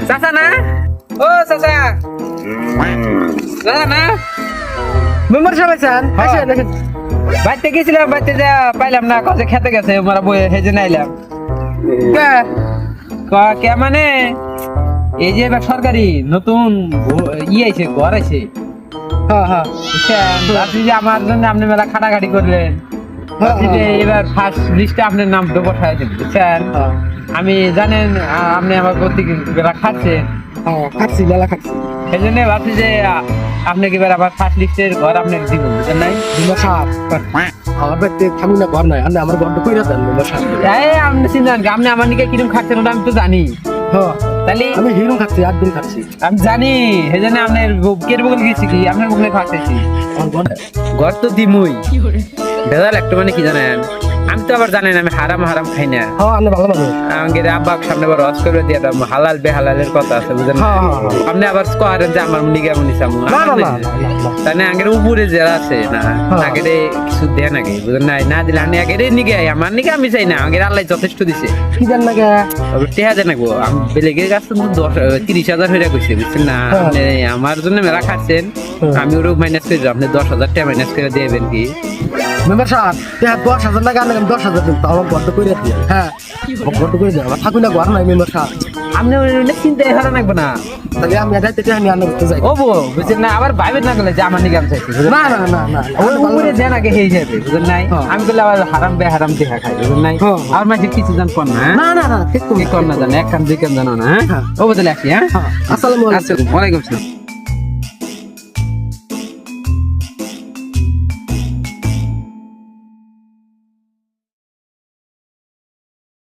চাচা না? ও চাচা চাচা না? মেম্বার সাহেব আছেন? আসেন, আসেন। বাড়িতে গেছিলাম, বাড়িতে যা পাইলাম না, কাজে খেতে গেছে ওরা বই হেজে নাইলাম। কে? কে মানে এই যে এবার সরকারি নতুন আইছে, ঘর আছে। হ্যাঁ, হ্যাঁ। বুঝছেন? ভাবছি যে আমার জন্য আপনি মেলা খাটাখাটি করলেন, ভাবছি যে এবার ফার্স্ট লিস্টে আপনার নাম বসাই দেন। বুঝছেন? হ্যাঁ, আমি জানেন আপনি আমার প্রতি বেলা খাচ্ছেন, হ্যাঁ, খাচ্ছি, মেলা খাচ্ছি। সেই জন্য ভাবছি যে আপনাকে এবার আবার ফার্স্ট লিস্টের ঘর আপনাকে দিব। বুঝছেন নাই? মেম্বার সাহেব, আমার বাড়িতে থামি না, ঘর নাই। আপনি আমার ঘরটা কইরা দেন, মেম্বার সাহেব। আপনি চিন্তা করেন, আপনি আমার নিকে কিরম খাচ্ছেন ওটা আমি তো জানি। হ্যাঁ, তাহলে আমি হিরো খাচ্ছি, 8 দিন খাচ্ছি। আমি জানি, সেই জন্য আপনার কের বগল গেছি কি আপনার বগলে খাওয়াতেছি। আমার ঘর ঘর তো দিমুই, ভেজাল একটু মানে কি জানেন, আমি তো আবার জানেন আমি হারাম হারাম খাই না। হ্যাঁ, আপনি ভালো মানুষ। আমাকে আব্বাক সামনে আবার রস করে দিয়ে দাম হালাল বেহালালের কথা আছে বুঝেন। হ্যাঁ, হ্যাঁ, হ্যাঁ। আপনি আবার করেন যে আমার মুনি কেমন ইসামু না, না, না, না, না। তাই না, আগের উপরে যারা আছে না আগে কিছু দেয় নাকি বুঝেন নাই, না দিলে আমি আগে নিগে আমার নিকে আমি চাই না, আগের আল্লাহ যথেষ্ট দিছে। কি দেন না কে? টেহা দেয় নাকবো, আমি বেলেগের কাছে 30,000 হয়ে কইছে বুঝছেন না। আপনি আমার জন্য মেলা খাচ্ছেন, আমি ওরও মাইনাস করে দিলাম, আপনি 10,000 টাকা মাইনাস করে দেবেন কি? মেম্বার সাহেব, 10,000 টাকা আনলে আমি 10,000 দিন, তো আমার ঘরটা কইরা দিয়ে। হ্যাঁ, আমার ঘরটা কইরা দিয়ে। আমার থাকুন না, ঘর নাই, মেম্বার সাহেব। আপনি চিন্তাই হারা নাকবো না। তাহলে আমি এটাই থেকে আমি আনলে করতে যাই। ও বো বুঝছেন না, আবার ভাইবেন না গেলে যে আমার নিকে আমি চাইছি বুঝেন না, না, না, না, ওই উপরে দেন আগে হয়ে যাবে বুঝেন নাই। আমি বললে আবার হারাম বে হারাম দেখা খাই বুঝেন নাই। আর মাঝে কিছু জান কর না, না, না, না, ঠিক তো। কি কর না জানে, এক কান দুই কান জানো না। ও বদলে আসি। হ্যাঁ, আসসালামু আলাইকুম। ওয়ালাইকুম আসসালাম।